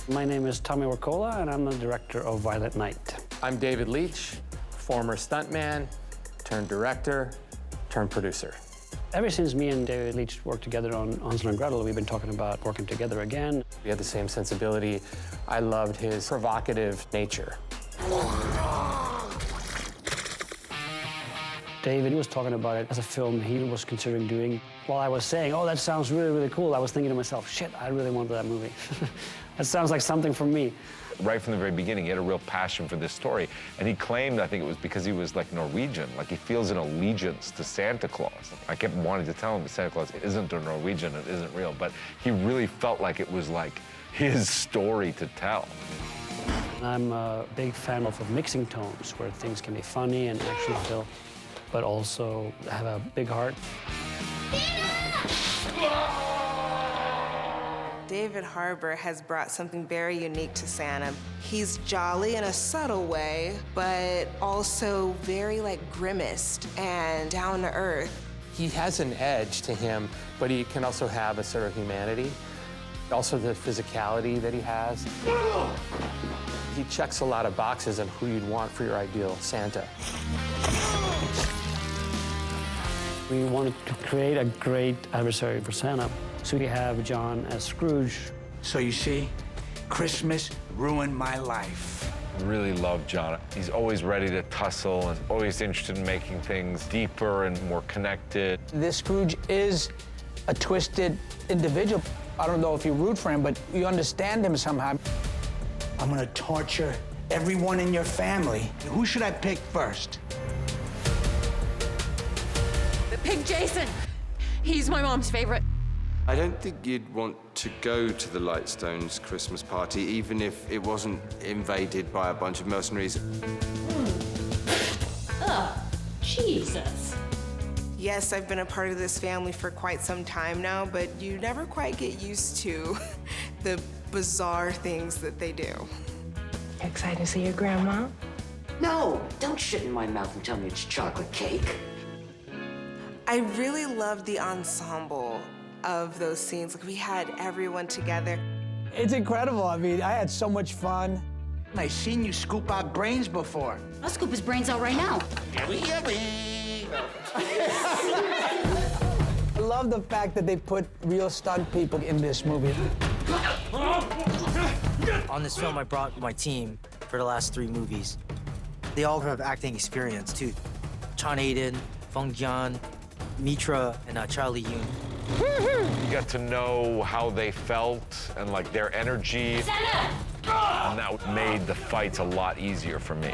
My name is Tommy Wirkola, and I'm the director of Violet Night. I'm David Leitch, former stuntman, turned director, turned producer. Ever since me and David Leitch worked together on Hassell and Gretel, we've been talking about working together again. We had the same sensibility. I loved his provocative nature. David was talking about it as a film he was considering doing. While I was saying, oh, that sounds really, really cool, I was thinking to myself, shit, I really wanted that movie. That sounds like something for me. Right from the very beginning, he had a real passion for this story. And he claimed, I think it was because he was like Norwegian, like he feels an allegiance to Santa Claus. I kept wanting to tell him that Santa Claus isn't a Norwegian, it isn't real, but he really felt like it was like his story to tell. I'm a big fan of mixing tones, where things can be funny and action-filled, but also have a big heart. David Harbour has brought something very unique to Santa. He's jolly in a subtle way, but also very grimaced and down to earth. He has an edge to him, but he can also have a sort of humanity. Also the physicality that he has. He checks a lot of boxes on who you'd want for your ideal Santa. We wanted to create a great adversary for Santa. So we have John as Scrooge. So you see, Christmas ruined my life. I really love John. He's always ready to tussle and always interested in making things deeper and more connected. This Scrooge is a twisted individual. I don't know if you root for him, but you understand him somehow. I'm gonna torture everyone in your family. Who should I pick first? The pig Jason. He's my mom's favorite. I don't think you'd want to go to the Lightstones Christmas party, even if it wasn't invaded by a bunch of mercenaries. Oh, Jesus. Yes, I've been a part of this family for quite some time now, but you never quite get used to the bizarre things that they do. Excited to see your grandma? No, don't shit in my mouth and tell me it's chocolate cake. I really loved the ensemble of those scenes. We had everyone together. It's incredible. I mean, I had so much fun. I've seen you scoop out brains before. I'll scoop his brains out right now. I love the fact that they put real stunt people in this movie. On this film, I brought my team for the last 3 movies. They all have acting experience, too. Chan Aiden, Fung Jian, Mitra, and Charlie Yoon. You got to know how they felt and like their energy. And that made the fights a lot easier for me.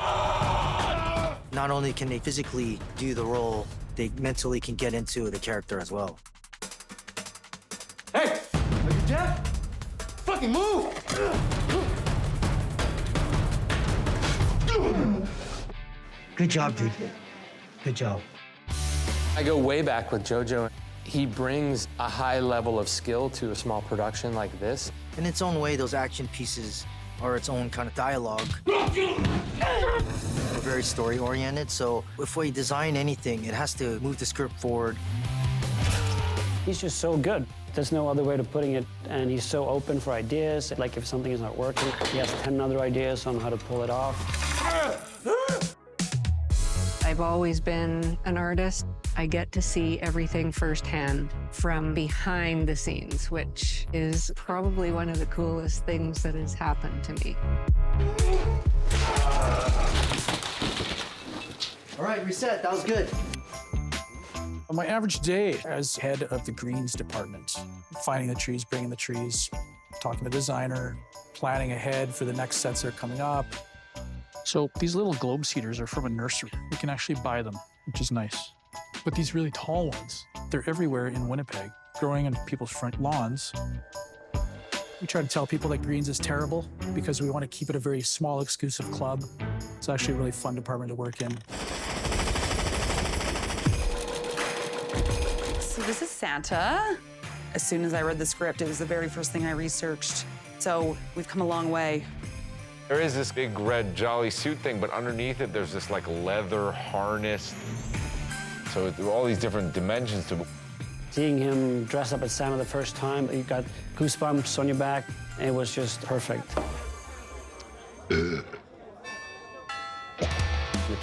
Not only can they physically do the role, they mentally can get into the character as well. Hey, are you deaf? Fucking move! Good job, dude. Good job. I go way back with JoJo. He brings a high level of skill to a small production like this. In its own way, those action pieces are its own kind of dialogue. We're very story-oriented, so if we design anything, it has to move the script forward. He's just so good. There's no other way to putting it, and he's so open for ideas. Like if something is not working, he has 10 other ideas on how to pull it off. I've always been an artist. I get to see everything firsthand from behind the scenes, which is probably one of the coolest things that has happened to me. All right, reset. That was good. My average day as head of the greens department, finding the trees, bringing the trees, talking to the designer, planning ahead for the next sets that are coming up. So these little globe seeders are from a nursery. You can actually buy them, which is nice. But these really tall ones, they're everywhere in Winnipeg, growing on people's front lawns. We try to tell people that greens is terrible because we want to keep it a very small, exclusive club. It's actually a really fun department to work in. So this is Santa. As soon as I read the script, it was the very first thing I researched. So we've come a long way. There is this big red jolly suit thing, but underneath it, there's this like leather harness. So there are all these different dimensions to it. Seeing him dress up as Santa the first time, you got goosebumps on your back. It was just perfect. The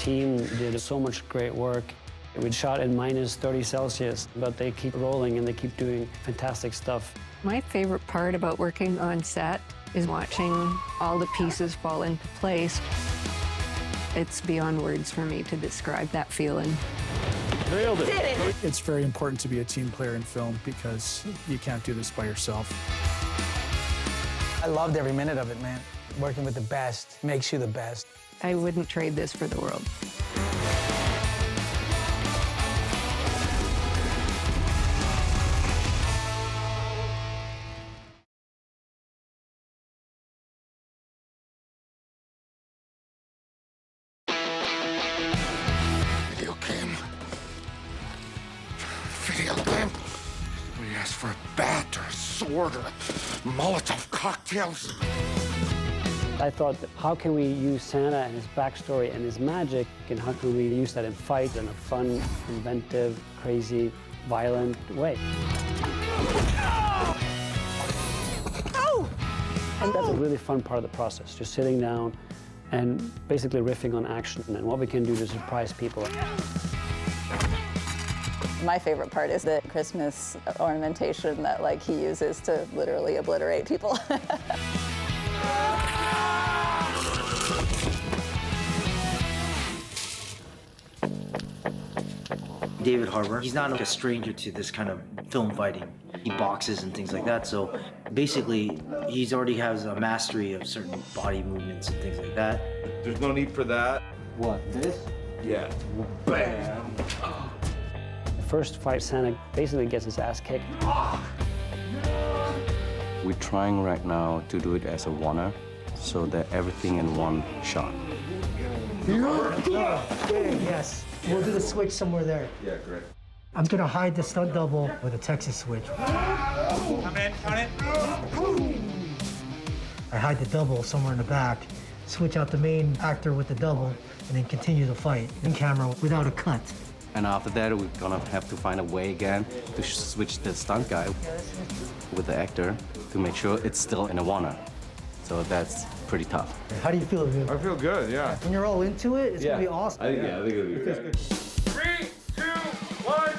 team did so much great work. We shot at minus 30 Celsius, but they keep rolling and they keep doing fantastic stuff. My favorite part about working on set is watching all the pieces fall into place. It's beyond words for me to describe that feeling. Nailed it. It's very important to be a team player in film because you can't do this by yourself. I loved every minute of it, man. Working with the best makes you the best. I wouldn't trade this for the world. We asked for a bat or a sword or Molotov cocktails. I thought, how can we use Santa and his backstory and his magic, and how can we use that in fight in a fun, inventive, crazy, violent way? And that's a really fun part of the process, just sitting down and basically riffing on action and what we can do to surprise people. My favorite part is the Christmas ornamentation that he uses to literally obliterate people. David Harbour, he's not a stranger to this kind of film fighting. He boxes and things like that, so basically he's already has a mastery of certain body movements and things like that. There's no need for that. What, this? Yeah. Bam! The first fight, Santa basically gets his ass kicked. We're trying right now to do it as a one-er, so that everything in one shot. Yes. We'll do the switch somewhere there. Yeah, great. I'm gonna hide the stunt double with a Texas switch. Come in, count it. I hide the double somewhere in the back, switch out the main actor with the double, and then continue the fight in camera without a cut. And after that, we're gonna have to find a way again to switch the stunt guy with the actor to make sure it's still in a one-er. So that's pretty tough. How do you feel, dude? I feel good, yeah. When you're all into it, it's gonna be awesome. I think it'll be good. 3, 2, 1.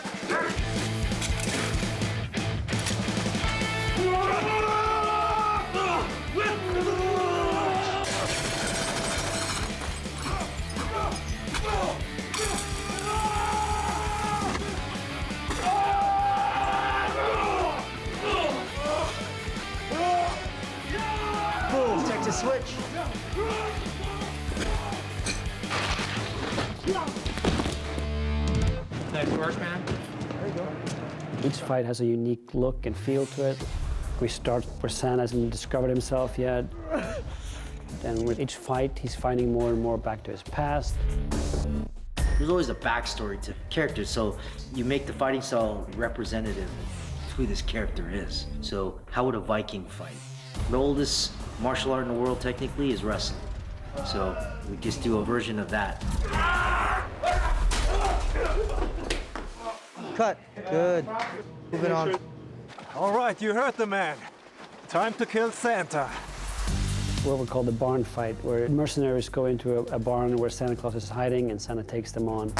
Boom, Texas switch. Nice work, man. There you go. Each fight has a unique look and feel to it. We start where Santa hasn't discovered himself yet. And with each fight, he's finding more and more back to his past. There's always a backstory to characters, so you make the fighting style representative of who this character is. So how would a Viking fight? The oldest martial art in the world technically is wrestling. So we just do a version of that. Cut. Good. Moving on. All right, you heard the man. Time to kill Santa. What we call the barn fight, where mercenaries go into a barn where Santa Claus is hiding and Santa takes them on.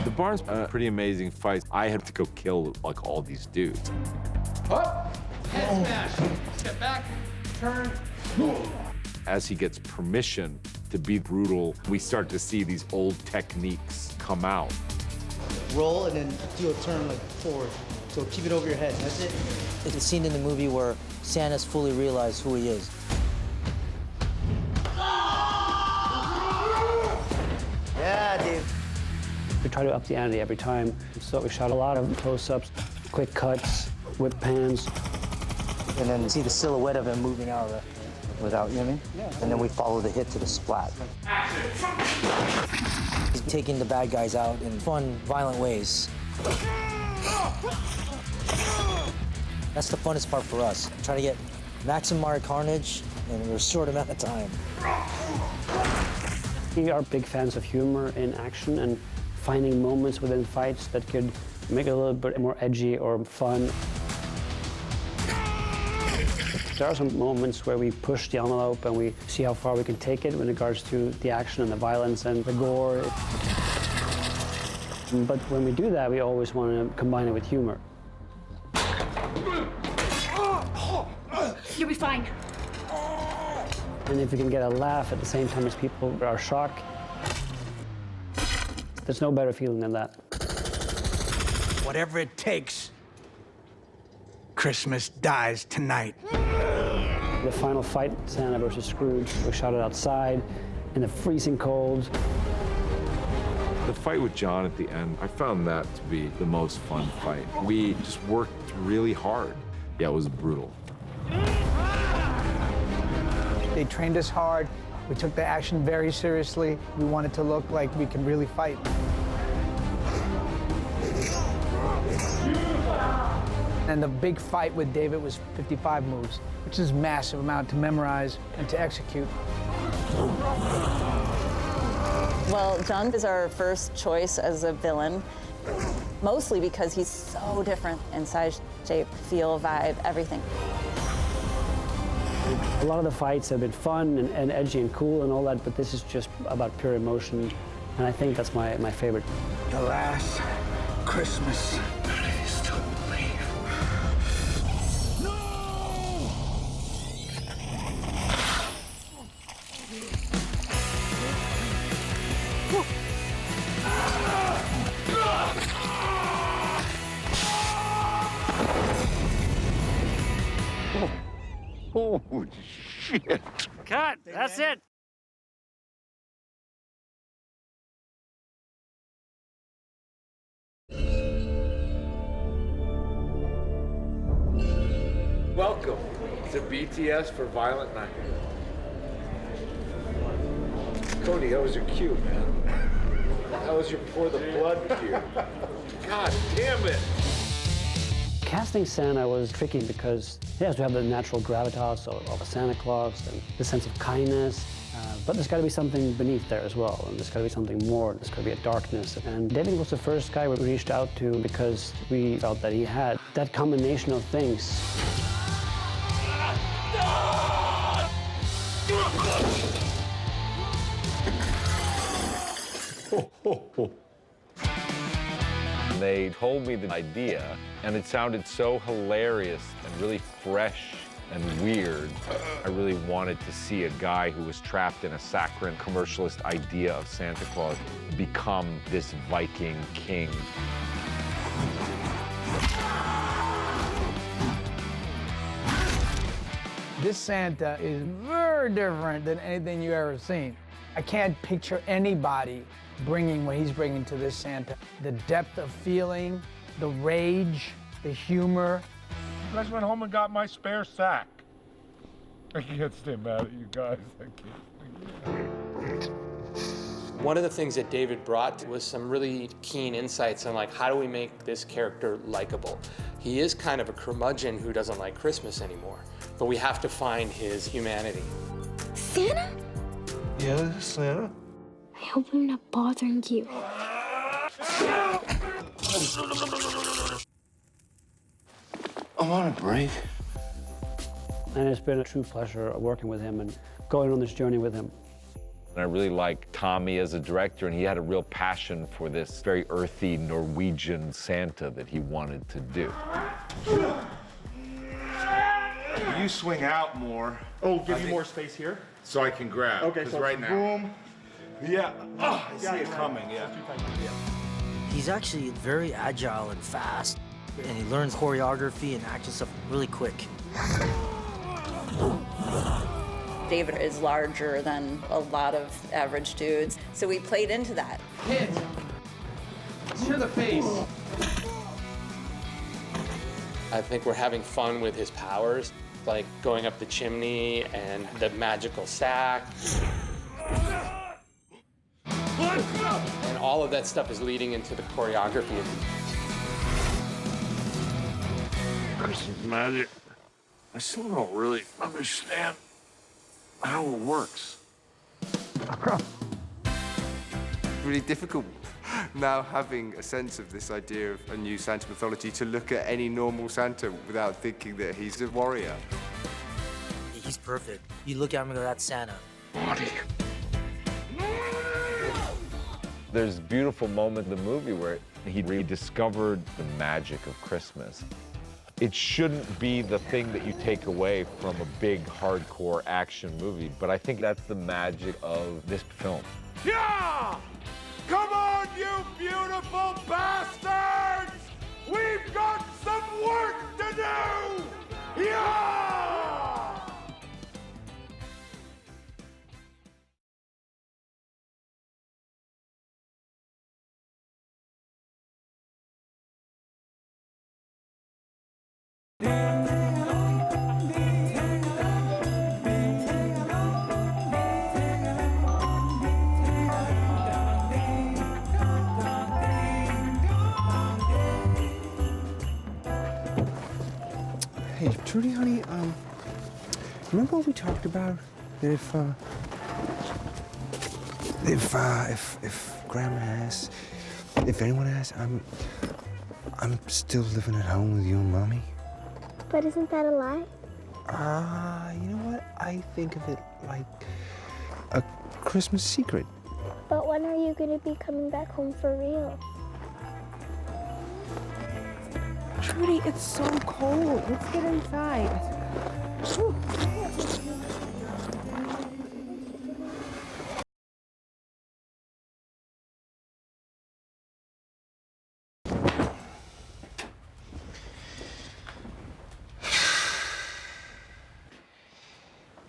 The barn's a pretty amazing fight. I had to go kill all these dudes. Up, head smash. Step back, turn, move. As he gets permission to be brutal, we start to see these old techniques come out. Roll and then do a turn forward. So keep it over your head. That's it. It's a scene in the movie where Santa's fully realized who he is. Yeah, dude. We try to up the ante every time. So we shot a lot of close-ups, quick cuts, whip pans. And then see the silhouette of him moving out of the, without, you know what I mean? Yeah. And then we follow the hit to the splat. He's taking the bad guys out in fun, violent ways. That's the funnest part for us. Try to get maximum amount of carnage in a short amount of time. We are big fans of humor in action, and finding moments within fights that could make it a little bit more edgy or fun. There are some moments where we push the envelope and we see how far we can take it in regards to the action and the violence and the gore. But when we do that, we always want to combine it with humor. You'll be fine. And if we can get a laugh at the same time as people are shocked, there's no better feeling than that. Whatever it takes, Christmas dies tonight. The final fight, Santa versus Scrooge, we shot it outside in the freezing cold. The fight with John at the end, I found that to be the most fun fight. We just worked really hard. Yeah, it was brutal. They trained us hard. We took the action very seriously. We wanted to look like we can really fight. And the big fight with David was 55 moves, which is a massive amount to memorize and to execute. Well, John is our first choice as a villain, mostly because he's so different in size, shape, feel, vibe, everything. A lot of the fights have been fun and edgy and cool and all that, but this is just about pure emotion, and I think that's my favorite. The last Christmas. I still believe. No! Oh, shit. Cut! That's it! Welcome to BTS for Violent Night. Cody, that was your cue, man. That was your pour the blood cue. God damn it! Casting Santa was tricky because he has to have the natural gravitas of a Santa Claus and the sense of kindness, but there's got to be something beneath there as well, and there's got to be something more, there's got to be a darkness. And David was the first guy we reached out to because we felt that he had that combination of things. They told me the idea, and it sounded so hilarious and really fresh and weird. I really wanted to see a guy who was trapped in a saccharine commercialist idea of Santa Claus become this Viking king. This Santa is very different than anything you've ever seen. I can't picture anybody bringing what he's bringing to this Santa. The depth of feeling, the rage, the humor. You guys went home and got my spare sack. I can't stay mad at you guys. I can't. One of the things that David brought was some really keen insights on like, how do we make this character likable? He is kind of a curmudgeon who doesn't like Christmas anymore, but we have to find his humanity. Santa? Yeah, this is Santa. I hope I'm not bothering you. I'm on a break. And it's been a true pleasure working with him and going on this journey with him. And I really liked Tommy as a director, and he had a real passion for this very earthy Norwegian Santa that he wanted to do. You swing out more. Oh, give you more space here? So I can grab. Okay, Because so right now. boom. Yeah. Oh, I see it coming, yeah. He's actually very agile and fast, and he learns choreography and action stuff really quick. David is larger than a lot of average dudes, so we played into that. Hit! To the face! I think we're having fun with his powers, like going up the chimney and the magical sack. And all of that stuff is leading into the choreography. Christmas magic. I still don't really understand how it works. Really difficult now having a sense of this idea of a new Santa mythology to look at any normal Santa without thinking that he's a warrior. He's perfect. You look at him and go, that's Santa. There's a beautiful moment in the movie where he rediscovered the magic of Christmas. It shouldn't be the thing that you take away from a big, hardcore action movie, but I think that's the magic of this film. Yeah! Come on, you beautiful bastards! We've got some work to do! Yeah! Hey, Trudy, honey, remember what we talked about? That if Grandma asks, if anyone asks, I'm still living at home with you and Mommy? But isn't that a lie? You know what? I think of it like a Christmas secret. But when are you going to be coming back home for real? Trudy, it's so cold. Let's get inside. Whew.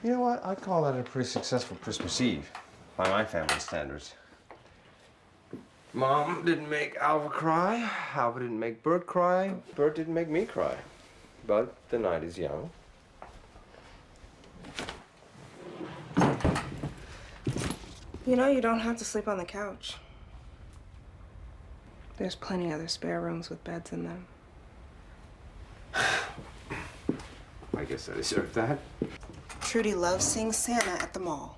You know what? I call that a pretty successful Christmas Eve, by my family standards. Mom didn't make Alva cry. Alva didn't make Bert cry. Bert didn't make me cry. But the night is young. You know, you don't have to sleep on the couch. There's plenty other spare rooms with beds in them. I guess I deserve that. Trudy loves seeing Santa at the mall.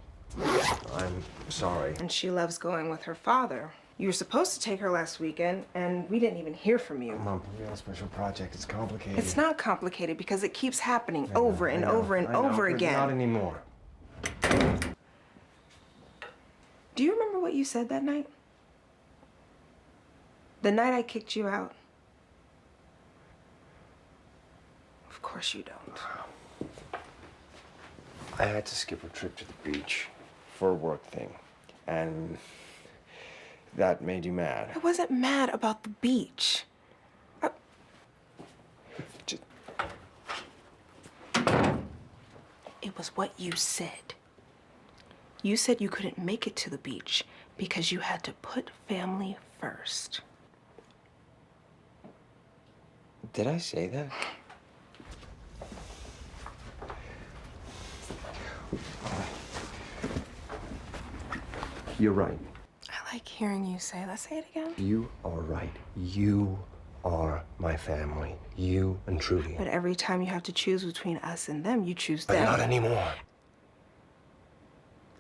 I'm sorry. And she loves going with her father. You were supposed to take her last weekend, and we didn't even hear from you. Mom, we got a special project. It's complicated. It's not complicated because it keeps happening over and over and over again. Not anymore. Do you remember what you said that night? The night I kicked you out? Of course you don't. I had to skip a trip to the beach for a work thing, and that made you mad. I wasn't mad about the beach. It was what you said. You said you couldn't make it to the beach because you had to put family first. Did I say that? You're right. I like hearing you say that. Say it again. You are right. You are my family. You and Trudy. But every time you have to choose between us and them, you choose them. But not anymore.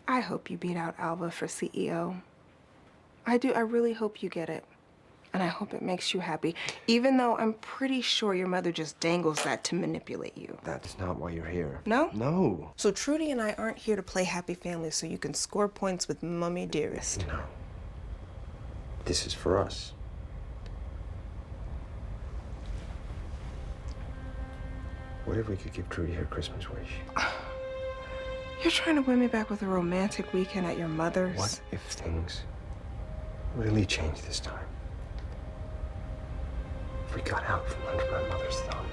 I hope you beat out Alva for CEO. I do. I really hope you get it. And I hope it makes you happy, even though I'm pretty sure your mother just dangles that to manipulate you. That's not why you're here. No? No. So Trudy and I aren't here to play happy family so you can score points with Mummy Dearest. No. This is for us. What if we could give Trudy her Christmas wish? You're trying to win me back with a romantic weekend at your mother's? What if things really changed this time? If we got out from under my mother's thumb,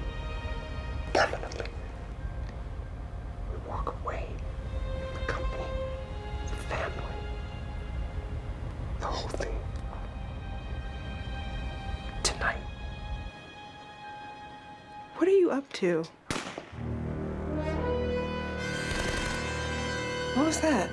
permanently, we walk away, the company, the family, the whole thing, tonight. What are you up to? What was that?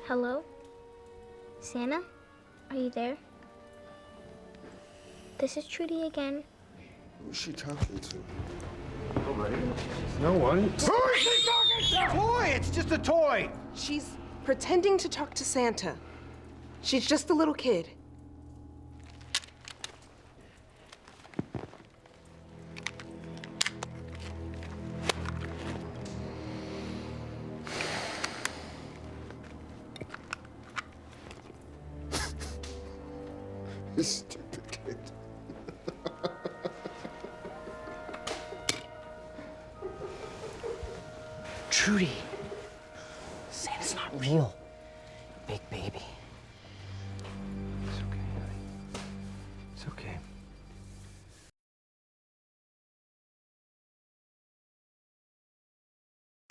Hello? Santa? Are you there? This is Trudy again. Who's she talking to? Nobody. No one. Who is she talking to? Toy! It's just a toy! She's pretending to talk to Santa. She's just a little kid. You stupid kid. Trudy, Santa's not real. Big baby. It's okay, honey. It's okay.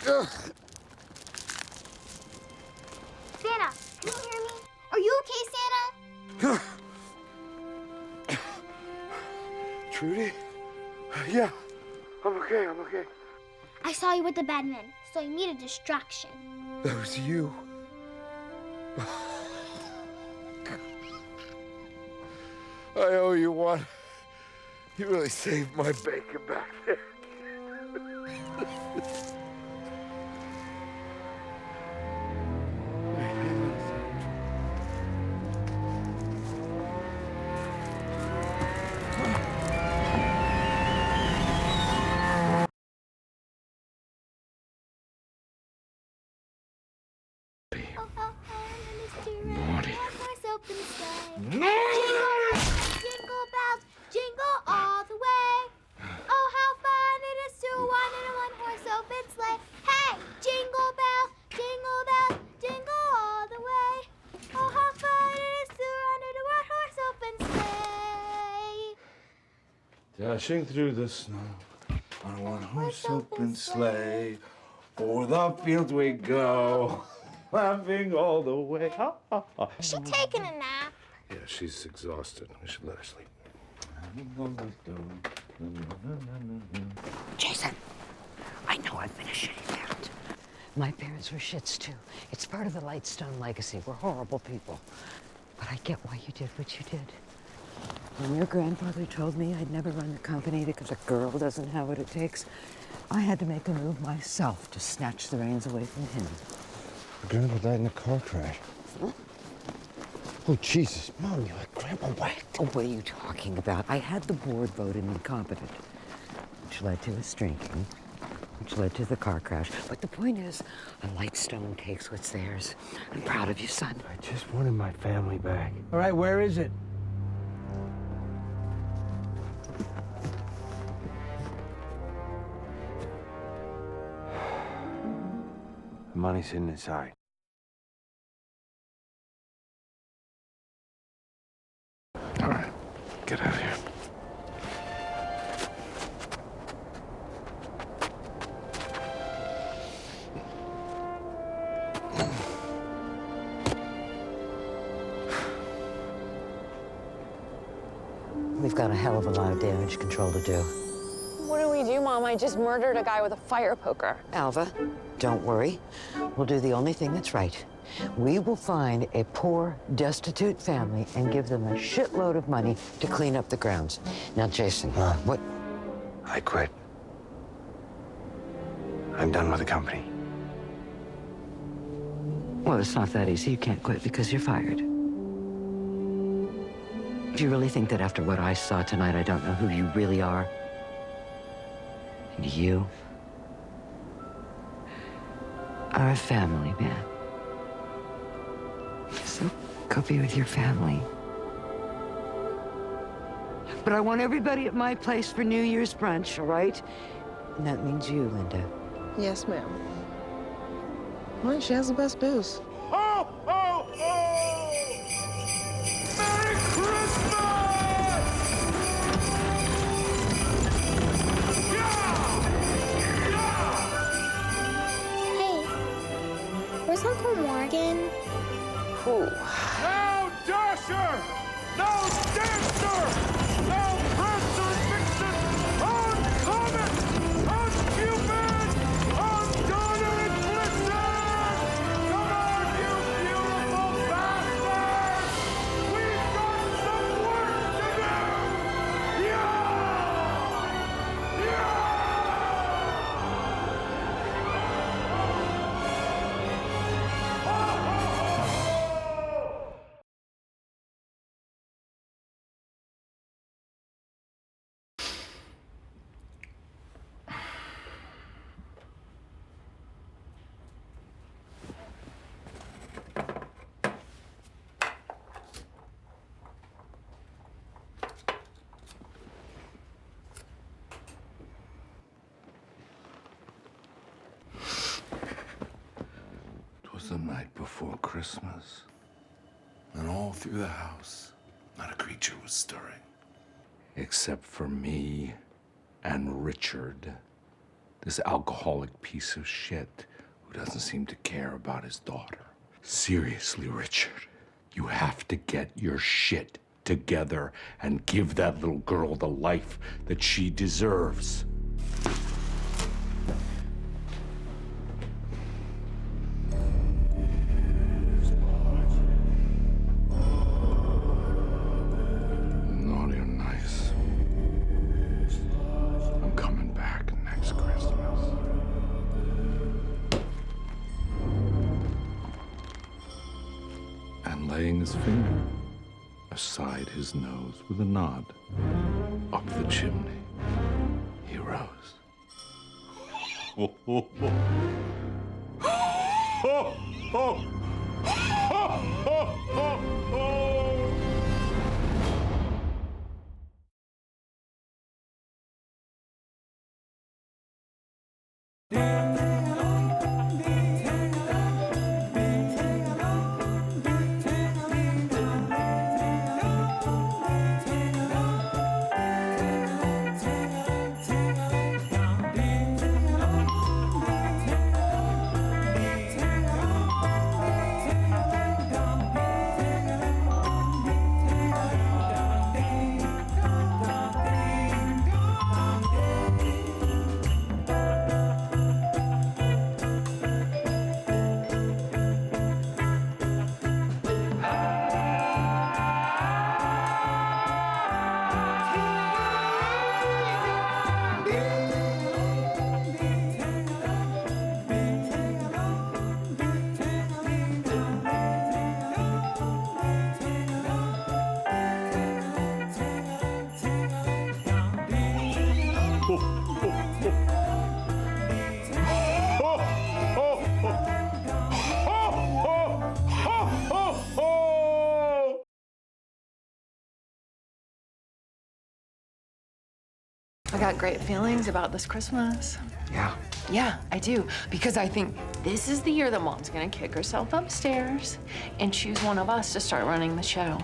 Ugh. Santa, can you hear me? Are you okay, Santa? Trudy? Yeah, I'm okay, I'm okay. I saw you with the bad men, so I need a distraction. That was you. I owe you one. You really saved my bacon back there. Naughty. Jingle bells, jingle all the way. Oh, how fun it is to ride in a one-horse open sleigh. Hey, jingle bell, jingle all the way. Oh, how fun it is to ride in a one-horse open sleigh. Dashing through the snow on a one-horse open sleigh. O'er the fields we go, laughing all the way. Ha, ha, ha. Is she taking a nap? Yeah, she's exhausted. We should let her sleep. Jason, I know I've been a shitty parent. My parents were shits too. It's part of the Lightstone legacy. We're horrible people. But I get why you did what you did. When your grandfather told me I'd never run the company because a girl doesn't have what it takes, I had to make a move myself to snatch the reins away from him. Your grandpa died in a car crash. Huh? Oh, Jesus. Mom, you had Grandpa whacked. Oh, what are you talking about? I had the board vote him incompetent, which led to his drinking, which led to the car crash. But the point is, a Lightstone takes what's theirs. I'm proud of you, son. I just wanted my family back. All right, where is it? The money's hidden inside. All right, get out of here. We've got a hell of a lot of damage control to do. What do we do, Mom? I just murdered a guy with a fire poker. Alva, don't worry. We'll do the only thing that's right. We will find a poor, destitute family and give them a shitload of money to clean up the grounds. Now, Jason, what? I quit. I'm done with the company. Well, it's not that easy. You can't quit because you're fired. If you really think that after what I saw tonight, I don't know who you really are, and you are a family man. So go be with your family. But I want everybody at my place for New Year's brunch, all right? And that means you, Linda. Yes, ma'am. Well, she has the best booze. Ho, ho, ho! Merry Christmas! Hey, where's Uncle Morgan? No Dasher! No Dancer! No Prancer Vixen! On Comet! On Cupid! On Donner and Blitzen! Come on, you beautiful! before Christmas. And all through the house, not a creature was stirring. Except for me and Richard, this alcoholic piece of shit who doesn't seem to care about his daughter. Seriously, Richard, you have to get your shit together and give that little girl the life that she deserves. Naughty or nice, I'm coming back next Christmas. And laying his finger aside his nose with a nod up the chimney, he rose. I got great feelings about this Christmas. Yeah. Yeah, I do. Because I think this is the year that Mom's gonna kick herself upstairs and choose one of us to start running the show.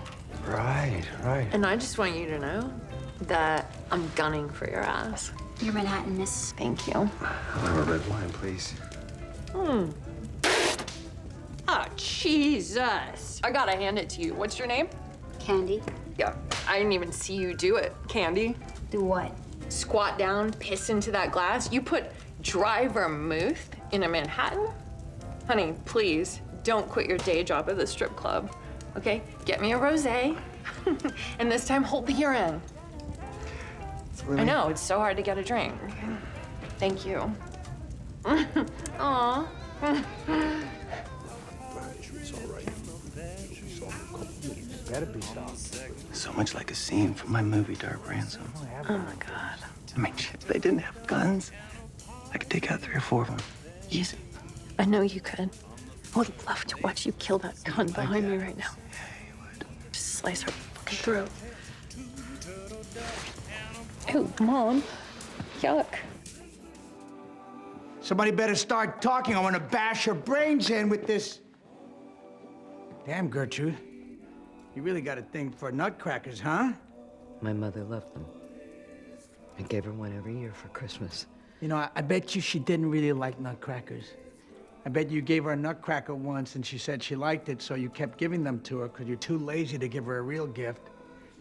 Right, right. And I just want you to know that I'm gunning for your ass. Your Manhattan, miss. Thank you. I'll have a red wine, please. Oh, Jesus. I gotta hand it to you. What's your name? Candy. Yeah, I didn't even see you do it. Candy. Do what? Squat down, piss into that glass. You put dry vermouth in a Manhattan? Honey, please, don't quit your day job at the strip club. Okay, get me a rosé, and this time hold the urine. Really? I know, it's so hard to get a drink. Thank you. Aw. Better be soft. So much like a scene from my movie, Dark Ransom. Oh my God. I mean, shit, if they didn't have guns, I could take out 3 or 4 of them. Easy. I know you could. I would love to watch you kill that gun behind me right now. Yeah, you would. Just slice her fucking throat. Ew, Mom. Yuck. Somebody better start talking. I want to bash her brains in with this. Damn, Gertrude. You really got a thing for nutcrackers, huh? My mother loved them. I gave her one every year for Christmas. You know, I bet you she didn't really like nutcrackers. I bet you gave her a nutcracker once and she said she liked it, so you kept giving them to her because you're too lazy to give her a real gift.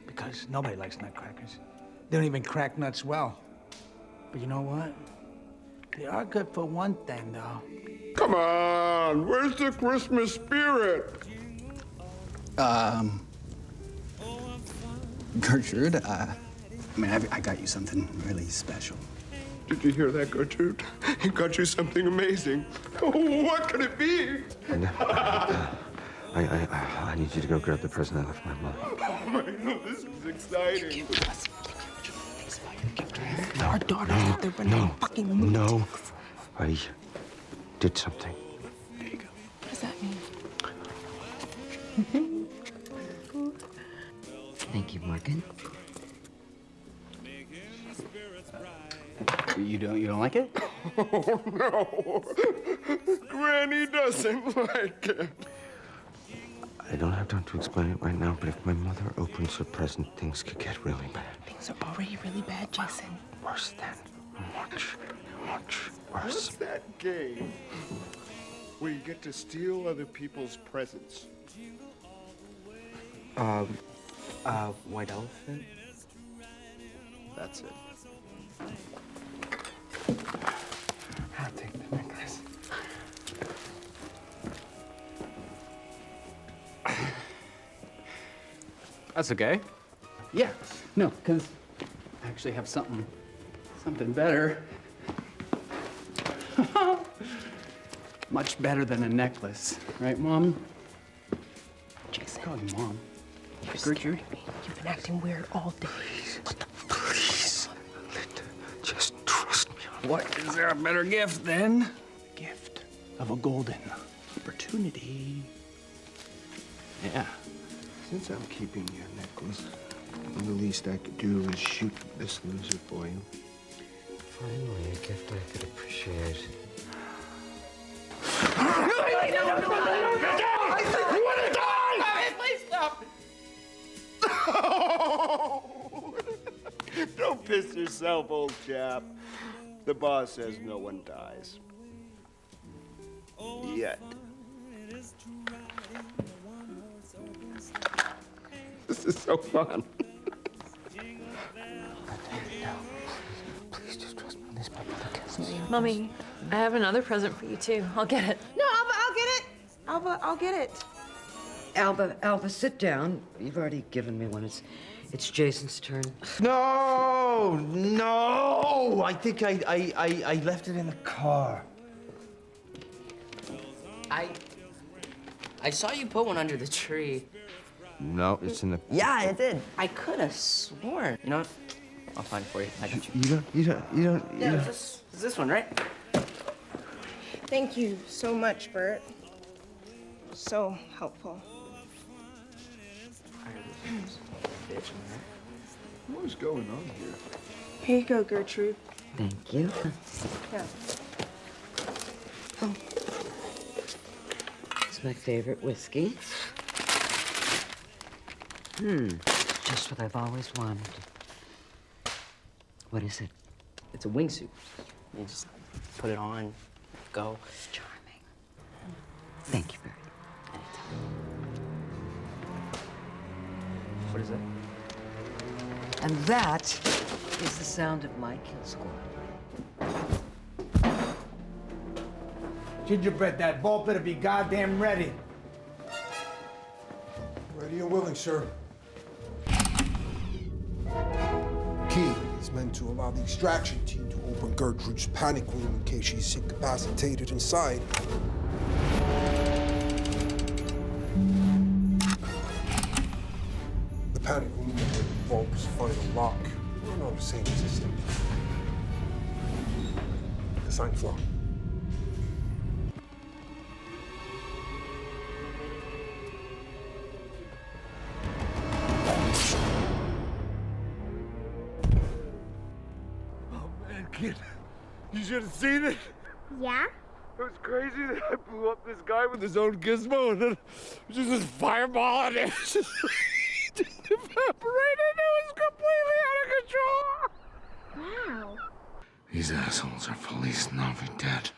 Because nobody likes nutcrackers. They don't even crack nuts well. But you know what? They are good for one thing, though. Come on, where's the Christmas spirit? Gertrude, I mean, I got you something really special. Did you hear that, Gertrude? He got you something amazing. What could it be? I need you to go grab the present I left my mom. Oh my God, this is exciting. Our daughter's out there running fucking moves. No, I did something. There you go. What does that mean? Thank you, Morgan. You don't like it? Oh no, Granny doesn't like it. I don't have time to explain it right now, but if my mother opens her present, things could get really bad. Things are already really bad, Jason. Worse than. Much worse. What's that game where you get to steal other people's presents? White elephant? That's it. I'll take the necklace. That's okay. Yeah, no, because I actually have something better. Much better than a necklace, right, Mom? Jason. Call you Mom. You're scaring me. You've been acting weird all day. Please. Linda, just trust me. What is there a better gift than the gift of a golden opportunity? Yeah. Since I'm keeping your necklace, the least I could do is shoot this loser for you. Finally, a gift I could appreciate. Please stop! Don't piss yourself, old chap. The boss says no one dies. Yet. This is so fun. Please just trust me. This my mother kisses. Mommy, I have another present for you too. I'll get it. No, Alba, I'll get it. Alba, I'll get it. Alba, sit down. You've already given me one. It's Jason's turn. No! I think I left it in the car. I saw you put one under the tree. No, it's in the... Yeah, I did. I could have sworn. You know what? I'll find it for you. I got you. You don't... Yeah, it's this one, right? Thank you so much, Bert. So helpful. What's going on here? Here you go, Gertrude. Thank you. Yeah. Oh. It's my favorite whiskey. Just what I've always wanted. What is it? It's a wingsuit. You just put it on, go. Charming. Thank you, Bert. What is that? And that is the sound of my kill squad. Gingerbread, that ball better be goddamn ready. Ready and willing, sir. Key is meant to allow the extraction team to open Gertrude's panic room in case she's incapacitated inside. The panic room involves final lock. We're on the same system. Design flaw. Kid, you should have seen it. Yeah? It was crazy that I blew up this guy with his own gizmo, and then just this fireball, and it just evaporated. It was completely out of control. Wow. These assholes are police, not be dead.